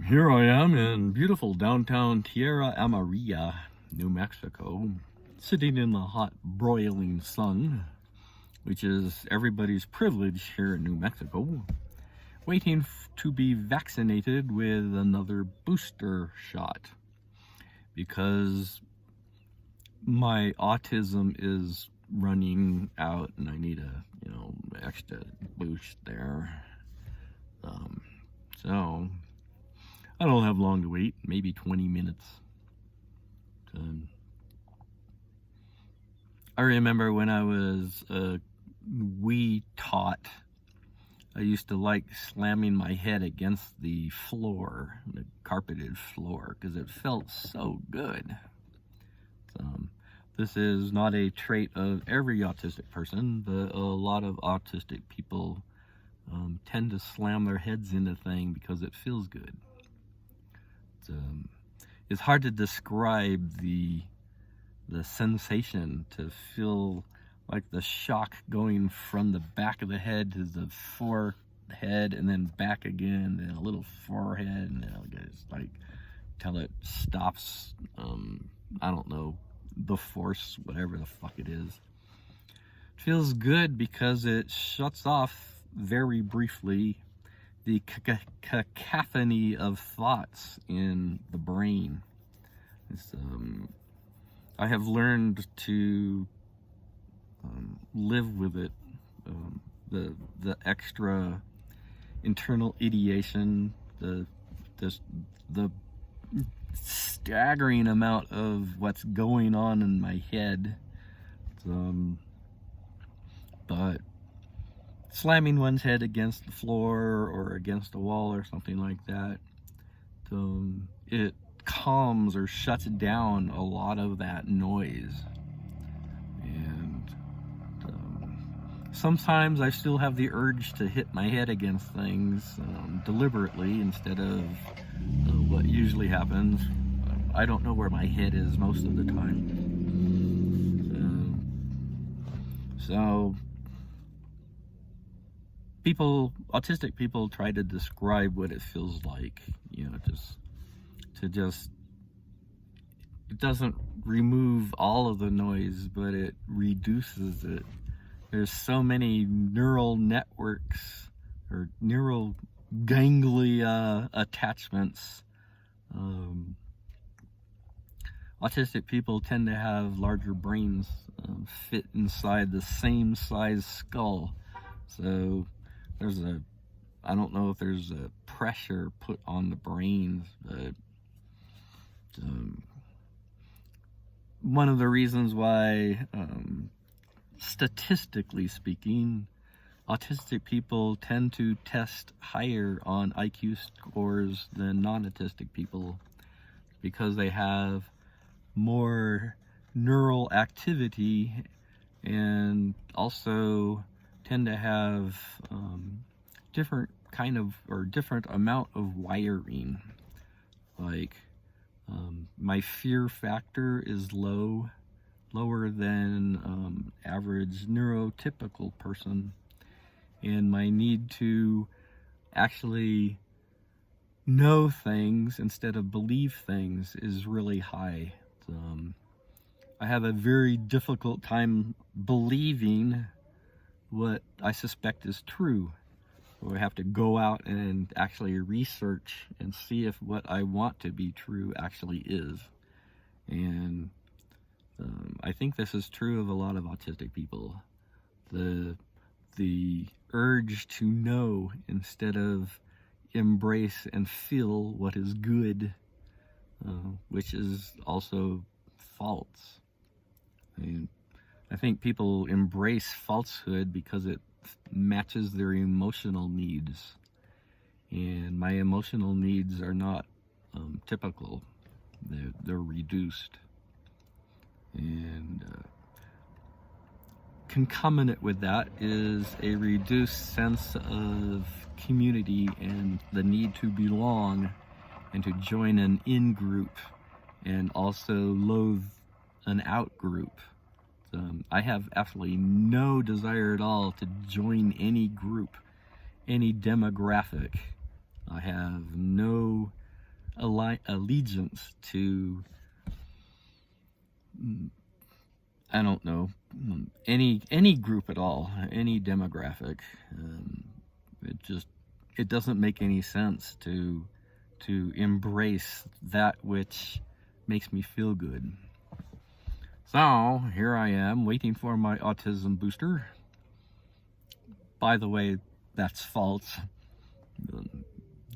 Here I am in beautiful downtown Tierra Amarilla, New Mexico, sitting in the hot, broiling sun, which is everybody's privilege here in New Mexico, waiting to be vaccinated with another booster shot because my autism is running out and I need a, extra boost there. So I don't have long to wait, maybe 20 minutes. I remember when I was a wee tot, I used to like slamming my head against the floor, the carpeted floor, because it felt so good. This is not a trait of every autistic person, but a lot of autistic people tend to slam their heads into things because it feels good. It's hard to describe the sensation to feel like the shock going from the back of the head to the forehead and then back again and a little forehead and it's like till it stops. I don't know, the force, whatever the fuck it is. It feels good because it shuts off very briefly the cacophony of thoughts in the brain. I have learned to live with it. The extra internal ideation, the staggering amount of what's going on in my head. But slamming one's head against the floor or against a wall or something like that, it calms or shuts down a lot of that noise. And sometimes I still have the urge to hit my head against things deliberately instead of what usually happens. I don't know where my head is most of the time. So autistic people try to describe what it feels like, it doesn't remove all of the noise, but it reduces it. There's so many neural networks or neural ganglia attachments. Autistic people tend to have larger brains, fit inside the same size skull. So I don't know if there's a pressure put on the brains, but one of the reasons why, statistically speaking, autistic people tend to test higher on IQ scores than non-autistic people because they have more neural activity and also tend to have different amount of wiring. Like my fear factor is lower than average neurotypical person, and my need to actually know things instead of believe things is really high. I have a very difficult time believing what I suspect is true. So I have to go out and actually research and see if what I want to be true actually is. And I think this is true of a lot of autistic people. The urge to know instead of embrace and feel what is good, which is also false. I think people embrace falsehood because it matches their emotional needs, and my emotional needs are not typical. They're reduced, and concomitant with that is a reduced sense of community and the need to belong and to join an in-group, and also loathe an out-group. I have absolutely no desire at all to join any group, any demographic. I have no allegiance to, I don't know, any group at all, any demographic. It doesn't make any sense to embrace that which makes me feel good. So here I am waiting for my autism booster. By the way, that's false.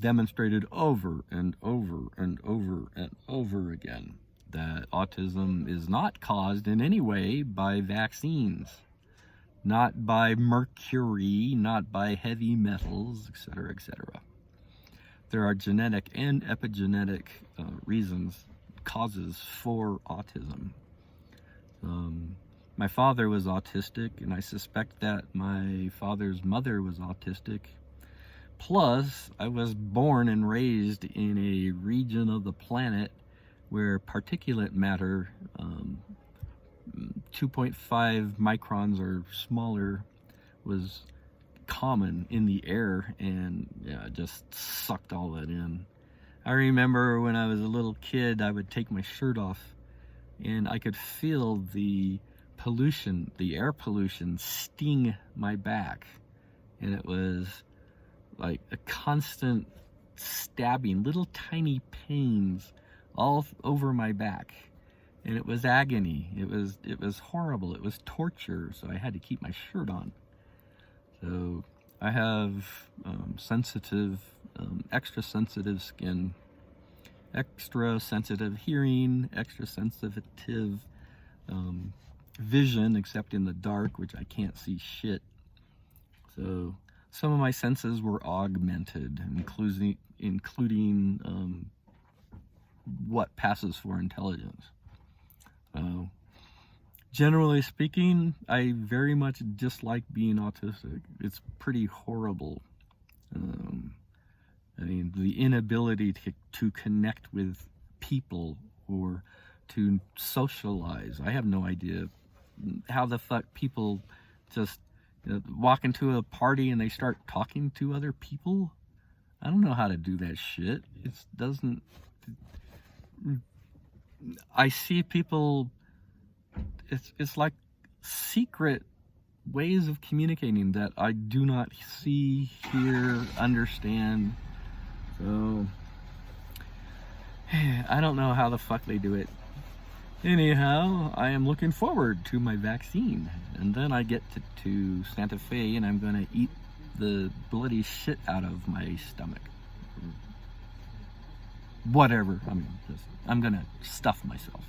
Demonstrated over and over and over and over again that autism is not caused in any way by vaccines, not by mercury, not by heavy metals, etc., etc. There are genetic and epigenetic causes for autism. My father was autistic, and I suspect that my father's mother was autistic. Plus, I was born and raised in a region of the planet where particulate matter, 2.5 microns or smaller, was common in the air, and yeah, just sucked all that in. I remember when I was a little kid, I would take my shirt off and I could feel the pollution, the air pollution, sting my back. And it was like a constant stabbing, little tiny pains all over my back. And it was agony. It was horrible. It was torture. So I had to keep my shirt on. So I have sensitive, extra sensitive skin, extra sensitive hearing, extra sensitive vision, except in the dark, which I can't see shit. So some of my senses were augmented, including what passes for intelligence. Generally speaking, I very much dislike being autistic. It's pretty horrible. I mean, the inability to connect with people or to socialize. I have no idea how the fuck people just walk into a party and they start talking to other people. I don't know how to do that shit. It doesn't... I see people... It's like secret ways of communicating that I do not see, hear, understand. So I don't know how the fuck they do it. Anyhow, I am looking forward to my vaccine, and then I get to Santa Fe, and I'm gonna eat the bloody shit out of my stomach. Whatever. I mean, I'm gonna stuff myself.